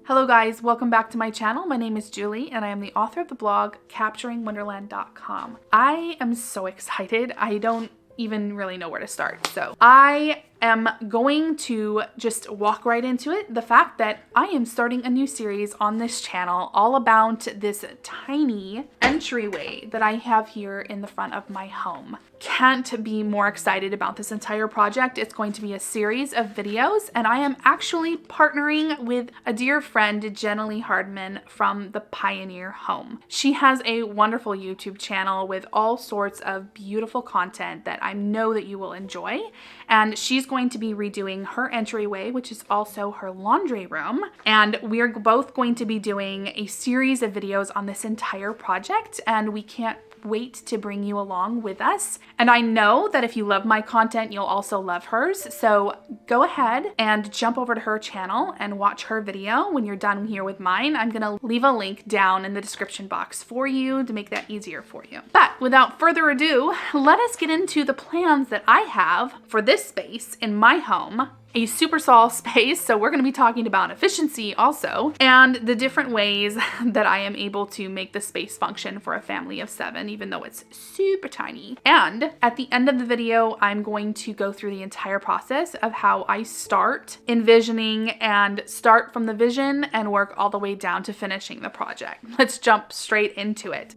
Hello guys, welcome back to my channel. My name is Julie and I am the author of the blog capturingwonderland.com. I am so excited. I don't even really know where to start. So I am going to just walk right into it. The fact that I am starting a new series on this channel all about this tiny entryway that I have here in the front of my home. Can't be more excited about this entire project. It's going to be a series of videos and I am actually partnering with a dear friend, Jenny Hardman from the Pioneer Home. She has a wonderful YouTube channel with all sorts of beautiful content that I know that you will enjoy, and she's going to be redoing her entryway, which is also her laundry room, and we're both going to be doing a series of videos on this entire project, and we can't wait to bring you along with us. And I know that if you love my content, you'll also love hers. So go ahead and jump over to her channel and watch her video when you're done here with mine. I'm gonna leave a link down in the description box for you to make that easier for you. But without further ado, let us get into the plans that I have for this space in my home. A super small space, so we're going to be talking about efficiency also, and the different ways that I am able to make the space function for a family of 7, even though it's super tiny. And at the end of the video, I'm going to go through the entire process of how I start envisioning and start from the vision and work all the way down to finishing the project. Let's jump straight into it.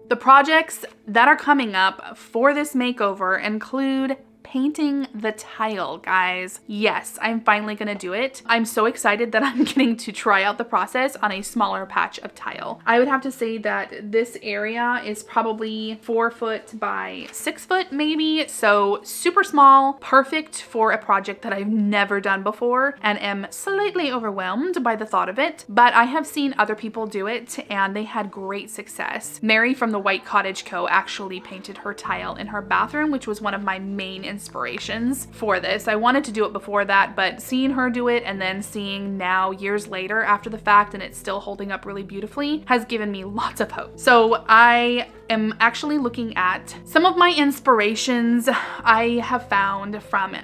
The projects that are coming up for this makeover include painting the tile, guys. Yes, I'm finally gonna do it. I'm so excited that I'm getting to try out the process on a smaller patch of tile. I would have to say that this area is probably 4 foot by 6 foot maybe, so super small, perfect for a project that I've never done before and am slightly overwhelmed by the thought of it, but I have seen other people do it and they had great success. Mary from the White Cottage Co. actually painted her tile in her bathroom, which was one of my main inspirations for this. I wanted to do it before that, but seeing her do it and then seeing now years later after the fact and it's still holding up really beautifully has given me lots of hope. So I am actually looking at some of my inspirations I have found from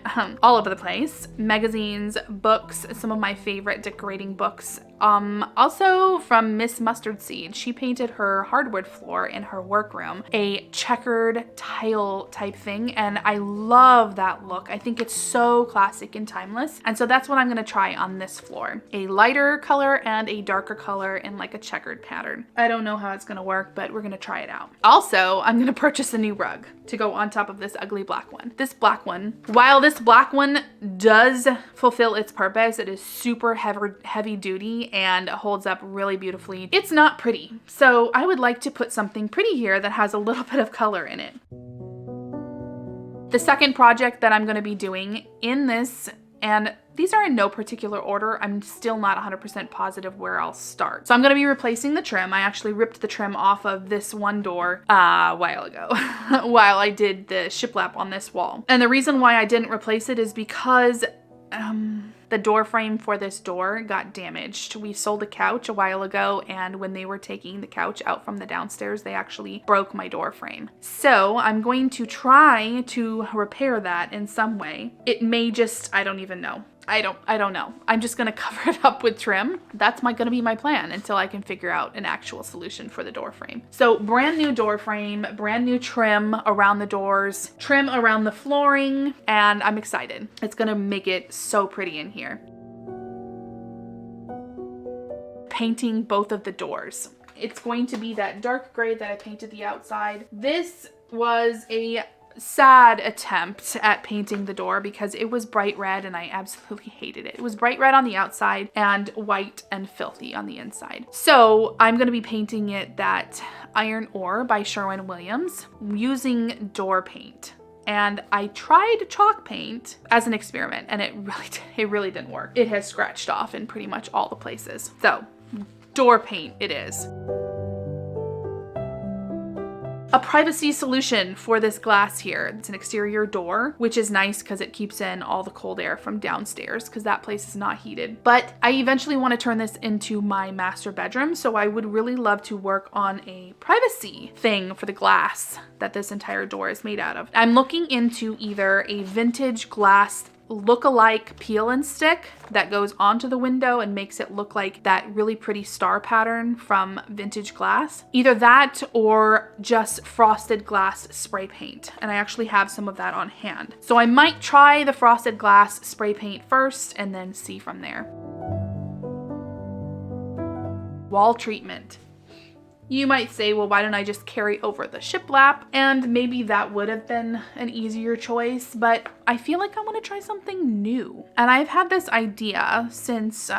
all over the place. Magazines, books, some of my favorite decorating books. Also from Miss Mustard Seed. She painted her hardwood floor in her workroom, a checkered tile type thing, and I love that look. I think it's so classic and timeless, and so that's what I'm gonna try on this floor. A lighter color and a darker color in like a checkered pattern. I don't know how it's gonna work, but we're gonna try it out. Also, I'm gonna purchase a new rug to go on top of this ugly black one. This black one, while this black one does fulfill its purpose, it is super heavy duty and holds up really beautifully. It's not pretty. So I would like to put something pretty here that has a little bit of color in it. The second project that I'm going to be doing in this, and these are in no particular order, I'm still not 100% positive where I'll start. So I'm going to be replacing the trim. I actually ripped the trim off of this one door a while ago while I did the shiplap on this wall. And the reason why I didn't replace it is because the door frame for this door got damaged. We sold a couch a while ago, and when they were taking the couch out from the downstairs, they actually broke my door frame. So I'm going to try to repair that in some way. It may just, I don't even know. I don't know. I'm just gonna cover it up with trim. That's gonna be my plan until I can figure out an actual solution for the door frame. So brand new door frame, brand new trim around the doors, trim around the flooring, and I'm excited. It's gonna make it so pretty in here. Painting both of the doors. It's going to be that dark gray that I painted the outside. This was a sad attempt at painting the door because it was bright red and I absolutely hated it. It was bright red on the outside and white and filthy on the inside. So I'm going to be painting it that iron ore by Sherwin-Williams using door paint. And I tried chalk paint as an experiment and it really didn't work. It has scratched off in pretty much all the places. So door paint it is. A privacy solution for this glass here. It's an exterior door, which is nice because it keeps in all the cold air from downstairs because that place is not heated. But I eventually want to turn this into my master bedroom, so I would really love to work on a privacy thing for the glass that this entire door is made out of. I'm looking into either a vintage glass look-alike peel and stick that goes onto the window and makes it look like that really pretty star pattern from vintage glass. Either that or just frosted glass spray paint. And I actually have some of that on hand. So I might try the frosted glass spray paint first and then see from there. Wall treatment. You might say, well, why don't I just carry over the shiplap? And maybe that would have been an easier choice, but I feel like I want to try something new. And I've had this idea since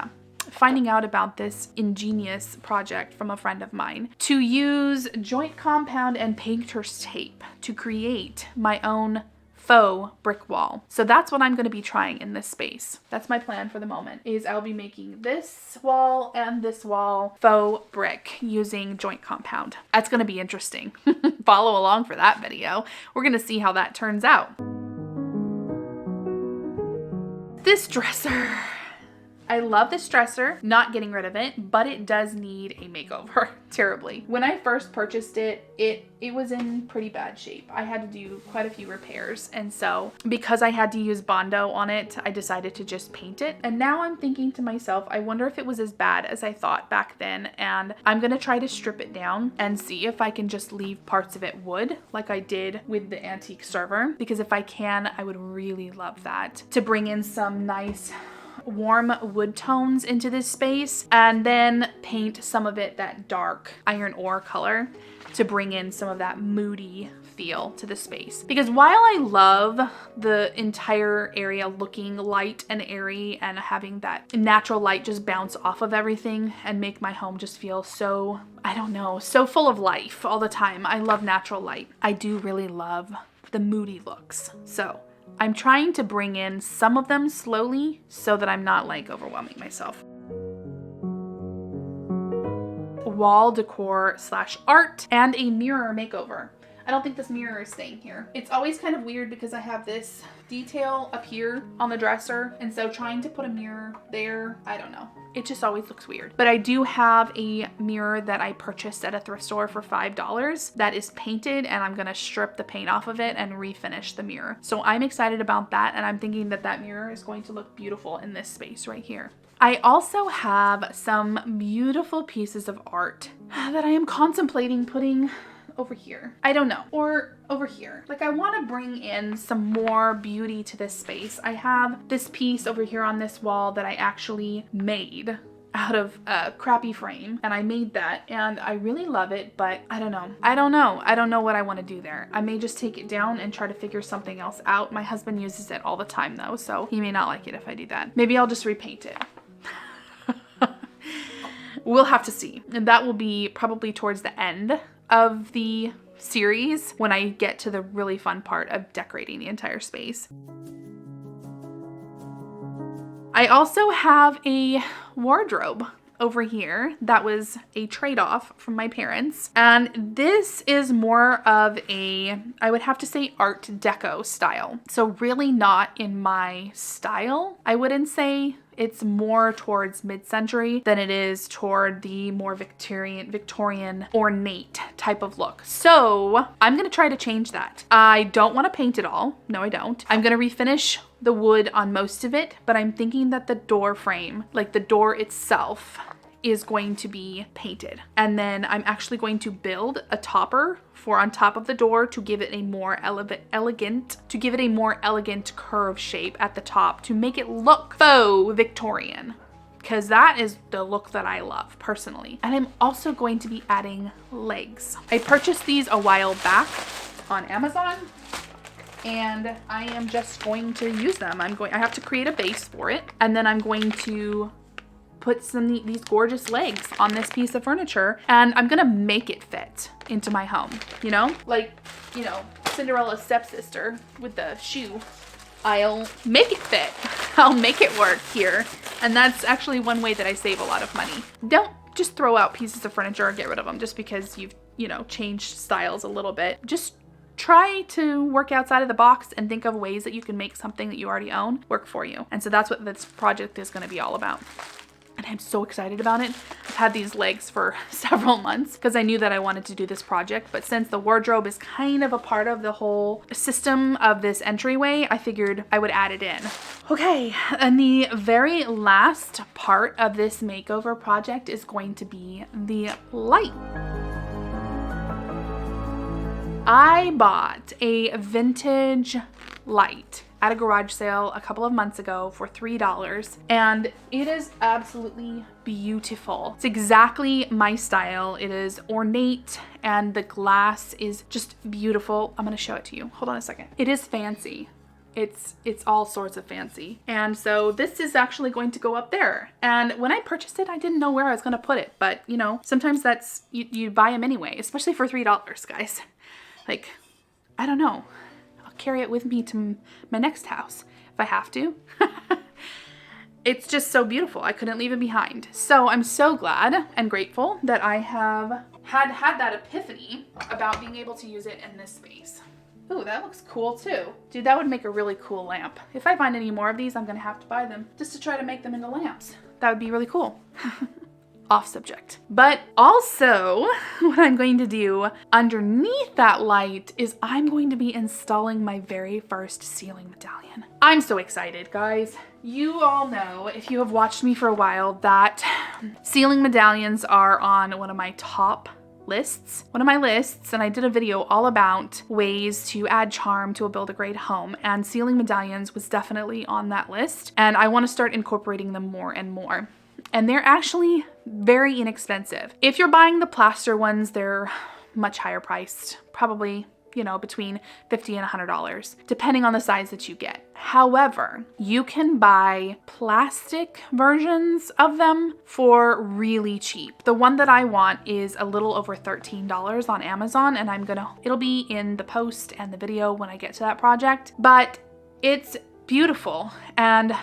finding out about this ingenious project from a friend of mine to use joint compound and painter's tape to create my own faux brick wall. So that's what I'm going to be trying in this space. That's my plan for the moment, is I'll be making this wall and this wall faux brick using joint compound. That's going to be interesting. Follow along for that video. We're going to see how that turns out. This dresser. I love this dresser, not getting rid of it, but it does need a makeover terribly. When I first purchased it, it was in pretty bad shape. I had to do quite a few repairs. And so because I had to use Bondo on it, I decided to just paint it. And now I'm thinking to myself, I wonder if it was as bad as I thought back then. And I'm gonna try to strip it down and see if I can just leave parts of it wood like I did with the antique server. Because if I can, I would really love that, to bring in some nice warm wood tones into this space, and then paint some of it that dark iron ore color to bring in some of that moody feel to the space. Because while I love the entire area looking light and airy and having that natural light just bounce off of everything and make my home just feel so, I don't know, so full of life all the time. I love natural light. I do really love the moody looks. So I'm trying to bring in some of them slowly so that I'm not like overwhelming myself. Wall decor / art and a mirror makeover. I don't think this mirror is staying here. It's always kind of weird because I have this detail up here on the dresser, and so trying to put a mirror there, I don't know. It just always looks weird. But I do have a mirror that I purchased at a thrift store for $5 that is painted, and I'm gonna strip the paint off of it and refinish the mirror. So I'm excited about that, and I'm thinking that that mirror is going to look beautiful in this space right here. I also have some beautiful pieces of art that I am contemplating putting over here. I don't know, or over here. Like, I want to bring in some more beauty to this space. I have this piece over here on this wall that I actually made out of a crappy frame, and I made that and I really love it, but I don't know. I don't know what I want to do there. I may just take it down and try to figure something else out. My husband uses it all the time though, so he may not like it if I do that. Maybe I'll just repaint it. We'll have to see. And that will be probably towards the end of the series when I get to the really fun part of decorating the entire space. I also have a wardrobe over here that was a trade-off from my parents, and this is more of a, I would have to say, art deco style. So really not in my style, I wouldn't say. It's more towards mid-century than it is toward the more Victorian ornate type of look. So I'm gonna try to change that. I don't want to paint it all. No, I don't. I'm gonna refinish the wood on most of it, but I'm thinking that the door frame, like the door itself, is going to be painted. And then I'm actually going to build a topper for on top of the door to give it a more elegant curve shape at the top to make it look faux Victorian, because that is the look that I love personally. And I'm also going to be adding legs. I purchased these a while back on Amazon, and I am just going to use them. I have to create a base for it, and then I'm going to put these gorgeous legs on this piece of furniture, and I'm gonna make it fit into my home, you know? Like, you know, Cinderella's stepsister with the shoe. I'll make it fit. I'll make it work here. And that's actually one way that I save a lot of money. Don't just throw out pieces of furniture or get rid of them just because you've, you know, changed styles a little bit. Just try to work outside of the box and think of ways that you can make something that you already own work for you. And so that's what this project is gonna be all about. and I'm so excited about it. I've had these legs for several months because I knew that I wanted to do this project, but since the wardrobe is kind of a part of the whole system of this entryway, I figured I would add it in. Okay, and the very last part of this makeover project is going to be the light. I bought a vintage light at a garage sale a couple of months ago for $3, and it is absolutely beautiful. It's exactly my style. It is ornate and the glass is just beautiful. I'm gonna show it to you. Hold on a second. It is fancy. It's all sorts of fancy. And so this is actually going to go up there. And when I purchased it, I didn't know where I was gonna put it, but you know, sometimes that's, you buy them anyway, especially for $3, guys. Like, I don't know. I'll carry it with me to my next house if I have to. It's just so beautiful. I couldn't leave it behind. So I'm so glad and grateful that I have had that epiphany about being able to use it in this space. Ooh, that looks cool too. Dude, that would make a really cool lamp. If I find any more of these, I'm gonna have to buy them just to try to make them into lamps. That would be really cool. Off subject. But also, what I'm going to do underneath that light is I'm going to be installing my very first ceiling medallion. I'm so excited, guys. You all know, if you have watched me for a while, that ceiling medallions are on one of my lists, and I did a video all about ways to add charm to build a great home, and ceiling medallions was definitely on that list, and I want to start incorporating them more and more. And they're actually very inexpensive. If you're buying the plaster ones, they're much higher priced, probably, you know, between $50 and $100, depending on the size that you get. However, you can buy plastic versions of them for really cheap. The one that I want is a little over $13 on Amazon, and it'll be in the post and the video when I get to that project, but it's beautiful and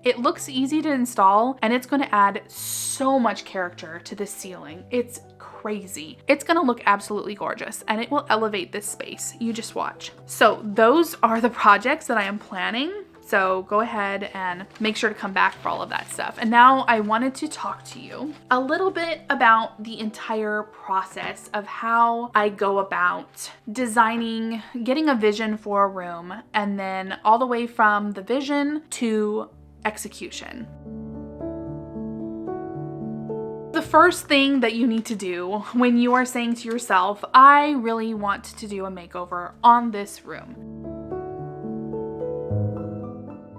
it looks easy to install, and it's going to add so much character to this ceiling. It's crazy. It's going to look absolutely gorgeous, and it will elevate this space. You just watch. So those are the projects that I am planning. So go ahead and make sure to come back for all of that stuff. And now I wanted to talk to you a little bit about the entire process of how I go about designing, getting a vision for a room, and then all the way from the vision to execution. The first thing that you need to do when you are saying to yourself, I really want to do a makeover on this room,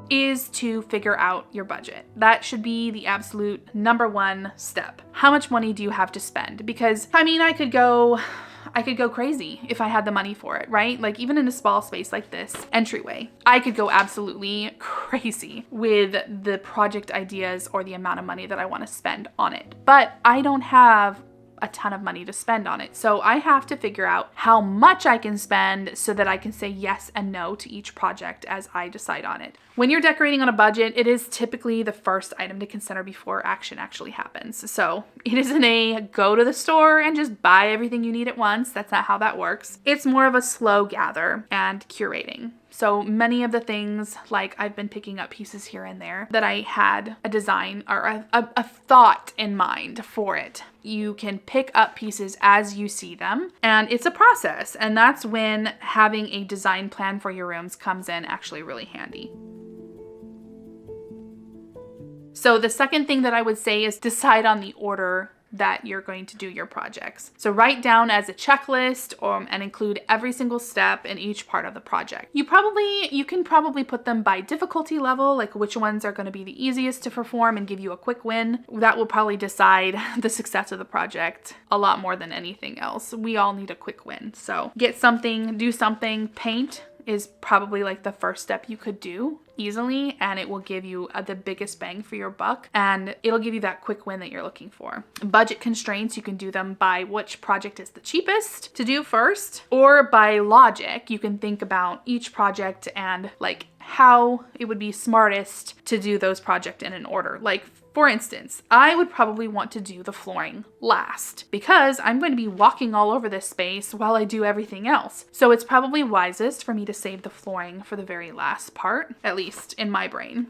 is to figure out your budget. That should be the absolute number one step. How much money do you have to spend? Because I mean, I could go crazy if I had the money for it, right? Like even in a small space like this entryway, I could go absolutely crazy with the project ideas or the amount of money that I want to spend on it. But I don't have a ton of money to spend on it. So I have to figure out how much I can spend so that I can say yes and no to each project as I decide on it. When you're decorating on a budget, it is typically the first item to consider before action actually happens. So it isn't a go to the store and just buy everything you need at once. That's not how that works. It's more of a slow gather and curating. So many of the things, like I've been picking up pieces here and there that I had a design or a thought in mind for it. You can pick up pieces as you see them, and it's a process. And that's when having a design plan for your rooms comes in actually really handy. So the second thing that I would say is decide on the order that you're going to do your projects. So write down as a checklist and include every single step in each part of the project. You can probably put them by difficulty level, like which ones are going to be the easiest to perform and give you a quick win. That will probably decide the success of the project a lot more than anything else. We all need a quick win. So get something, do something. Paint is probably like the first step you could do easily, and it will give you the biggest bang for your buck, and it'll give you that quick win that you're looking for. Budget constraints, you can do them by which project is the cheapest to do first, or by logic. You can think about each project and like how it would be smartest to do those projects in an order. Like for instance, I would probably want to do the flooring last because I'm going to be walking all over this space while I do everything else. So it's probably wisest for me to save the flooring for the very last part, at least in my brain.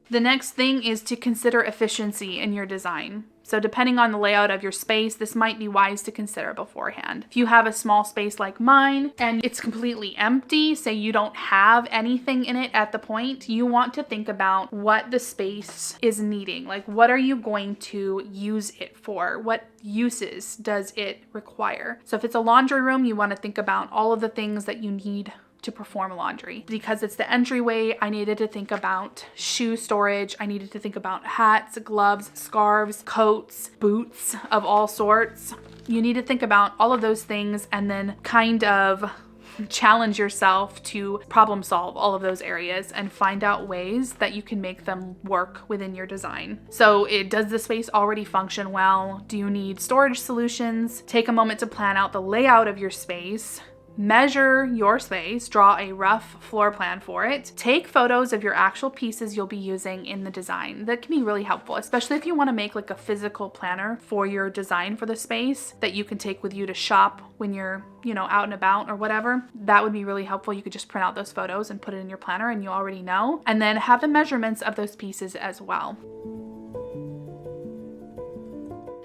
The next thing is to consider efficiency in your design. So depending on the layout of your space, this might be wise to consider beforehand. If you have a small space like mine and it's completely empty, say you don't have anything in it at the point, you want to think about what the space is needing. Like, what are you going to use it for? What uses does it require? So if it's a laundry room, you want to think about all of the things that you need to perform laundry. Because it's the entryway, I needed to think about shoe storage. I needed to think about hats, gloves, scarves, coats, boots of all sorts. You need to think about all of those things and then kind of challenge yourself to problem solve all of those areas and find out ways that you can make them work within your design. So does the space already function well? Do you need storage solutions? Take a moment to plan out the layout of your space. Measure your space, draw a rough floor plan for it. Take photos of your actual pieces you'll be using in the design. That can be really helpful, especially if you want to make like a physical planner for your design for the space that you can take with you to shop when you're, out and about or whatever. That would be really helpful. You could just print out those photos and put it in your planner and you already know. And then have the measurements of those pieces as well.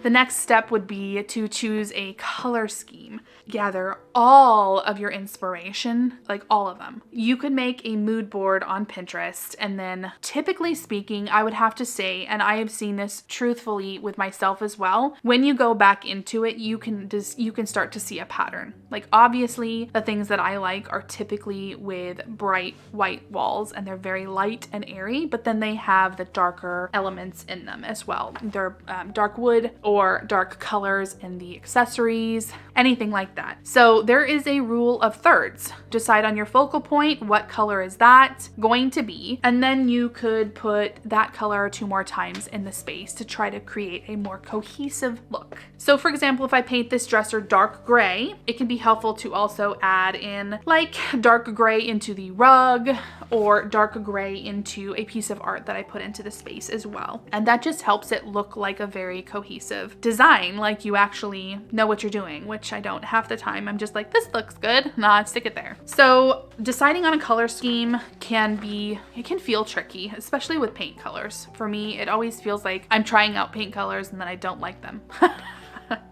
The next step would be to choose a color scheme. Gather all of your inspiration, like all of them. You could make a mood board on Pinterest, and then typically speaking, I would have to say, and I have seen this truthfully with myself as well, when you go back into it, you can start to see a pattern. Like obviously the things that I like are typically with bright white walls and they're very light and airy, but then they have the darker elements in them as well. They're dark wood or dark colors in the accessories, anything like that. So there is a rule of thirds. Decide on your focal point, what color is that going to be, and then you could put that color 2 more times in the space to try to create a more cohesive look. So for example, if I paint this dresser dark gray, it can be helpful to also add in like dark gray into the rug or dark gray into a piece of art that I put into the space as well. And that just helps it look like a very cohesive design, like you actually know what you're doing, which I don't half the time. I'm just like, this looks good, nah, stick it there. So deciding on a color scheme can feel tricky, especially with paint colors. For me, it always feels like I'm trying out paint colors and then I don't like them.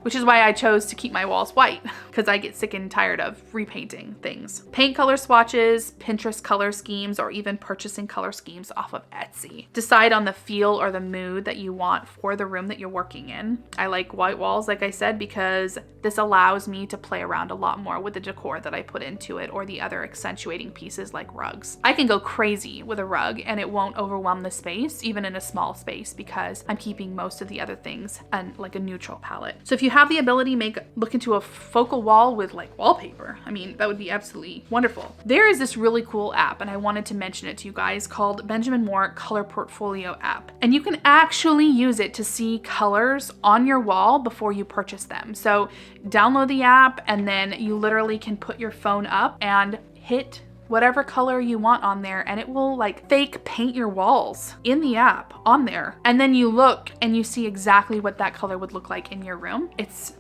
Which is why I chose to keep my walls white, because I get sick and tired of repainting things. Paint color swatches, Pinterest color schemes, or even purchasing color schemes off of Etsy. Decide on the feel or the mood that you want for the room that you're working in. I like white walls, like I said, because this allows me to play around a lot more with the decor that I put into it or the other accentuating pieces like rugs. I can go crazy with a rug and it won't overwhelm the space, even in a small space, because I'm keeping most of the other things on like a neutral palette. So if you have the ability, look into a focal wall with like wallpaper. I mean, that would be absolutely wonderful. There is this really cool app, and I wanted to mention it to you guys, called Benjamin Moore Color Portfolio app. And you can actually use it to see colors on your wall before you purchase them. So download the app and then you literally can put your phone up and hit whatever color you want on there, and it will like fake paint your walls in the app on there. And then you look and you see exactly what that color would look like in your room. It's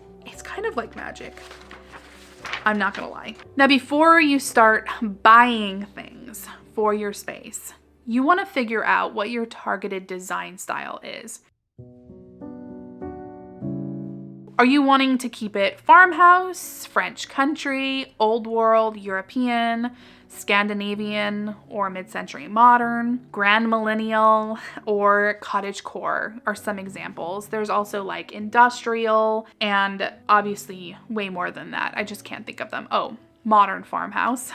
kind of like magic. I'm not gonna lie. Now, before you start buying things for your space, you wanna figure out what your targeted design style is. Are you wanting to keep it farmhouse, French country, old world, European, Scandinavian, or mid-century modern, grand millennial, or cottagecore are some examples. There's also like industrial and obviously way more than that. I just can't think of them. Oh, modern farmhouse.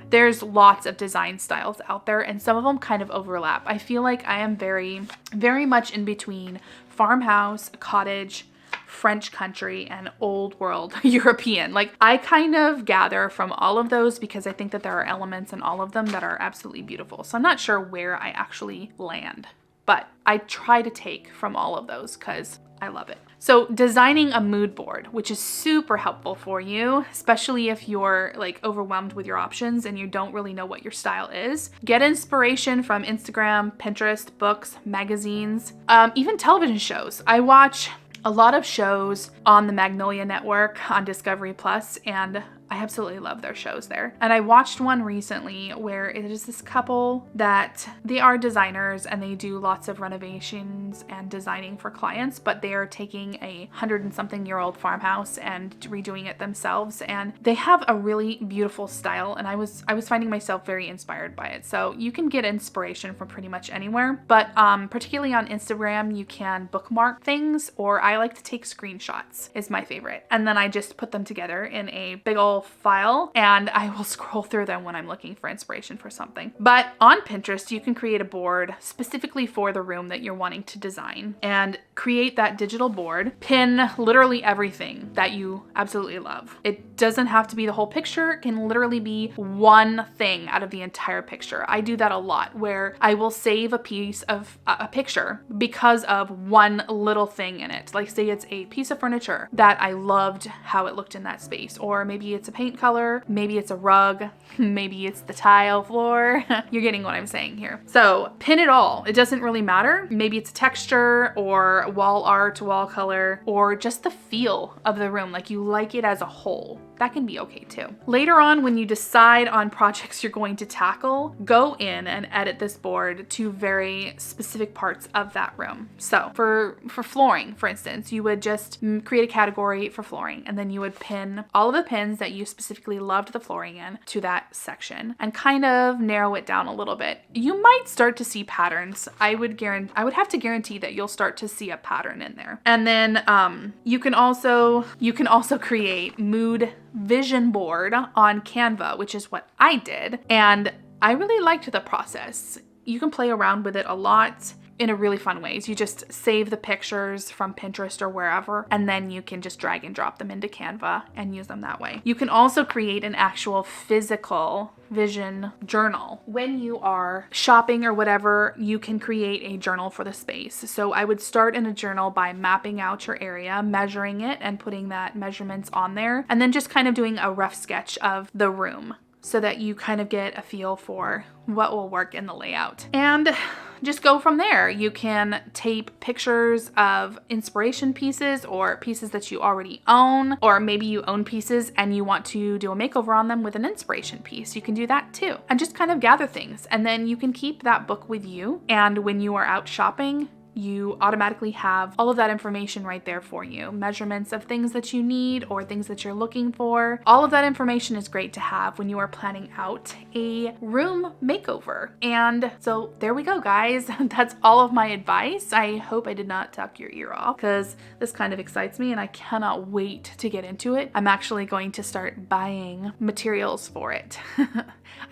There's lots of design styles out there and some of them kind of overlap. I feel like I am very, very much in between farmhouse, cottage, French country, and old world European. Like I kind of gather from all of those because I think that there are elements in all of them that are absolutely beautiful. So I'm not sure where I actually land, but I try to take from all of those because I love it. So designing a mood board, which is super helpful for you, especially if you're like overwhelmed with your options and you don't really know what your style is. Get inspiration from Instagram, Pinterest, books, magazines, even television shows. I watch a lot of shows on the Magnolia Network on Discovery Plus, and I absolutely love their shows there. And I watched one recently where it is this couple that they are designers and they do lots of renovations and designing for clients, but they are taking a 100-and-something-year-old farmhouse and redoing it themselves. And they have a really beautiful style, and I was finding myself very inspired by it. So you can get inspiration from pretty much anywhere, but particularly on Instagram, you can bookmark things, or I like to take screenshots is my favorite. And then I just put them together in a big old file, and I will scroll through them when I'm looking for inspiration for something. But on Pinterest, you can create a board specifically for the room that you're wanting to design and create that digital board, pin literally everything that you absolutely love. It doesn't have to be the whole picture. It can literally be one thing out of the entire picture. I do that a lot where I will save a piece of a picture because of one little thing in it. Like say it's a piece of furniture that I loved how it looked in that space, or maybe it's a paint color, maybe it's a rug, maybe it's the tile floor. You're getting what I'm saying here. So pin it all. It doesn't really matter. Maybe it's texture or wall art, wall color, or just the feel of the room. Like you like it as a whole. That can be okay too. Later on, when you decide on projects you're going to tackle, go in and edit this board to very specific parts of that room. So for flooring, for instance, you would just create a category for flooring, and then you would pin all of the pins that you specifically loved the flooring in to that section and kind of narrow it down a little bit. You might start to see patterns. I would have to guarantee that you'll start to see a pattern in there. And then you can also create mood vision board on Canva, which is what I did. And I really liked the process. You can play around with it a lot in a really fun ways. You just save the pictures from Pinterest or wherever, and then you can just drag and drop them into Canva and use them that way. You can also create an actual physical vision journal. When you are shopping or whatever, you can create a journal for the space. So I would start in a journal by mapping out your area, measuring it and putting that measurements on there, and then just kind of doing a rough sketch of the room so that you kind of get a feel for what will work in the layout. And just go from there. You can tape pictures of inspiration pieces or pieces that you already own, or maybe you own pieces and you want to do a makeover on them with an inspiration piece. You can do that too. And just kind of gather things. And then you can keep that book with you. And when you are out shopping, you automatically have all of that information right there for you. Measurements of things that you need or things that you're looking for. All of that information is great to have when you are planning out a room makeover. And so there we go, guys. That's all of my advice. I hope I did not tuck your ear off, because this kind of excites me and I cannot wait to get into it. I'm actually going to start buying materials for it.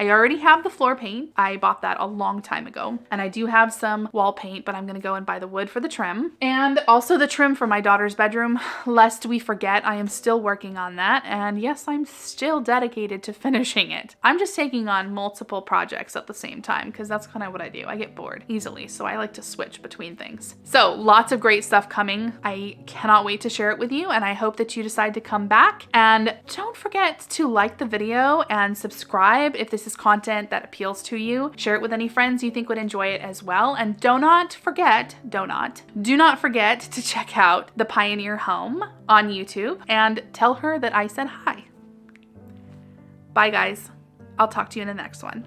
I already have the floor paint. I bought that a long time ago. And I do have some wall paint, but I'm going to go and buy the wood for the trim. And also the trim for my daughter's bedroom, lest we forget. I am still working on that. And yes, I'm still dedicated to finishing it. I'm just taking on multiple projects at the same time because that's kind of what I do. I get bored easily, so I like to switch between things. So lots of great stuff coming. I cannot wait to share it with you, and I hope that you decide to come back. And don't forget to like the video and subscribe if this is content that appeals to you. Share it with any friends you think would enjoy it as well. And do not forget to check out the Pioneer Home on YouTube and tell her that I said hi. Bye guys. I'll talk to you in the next one.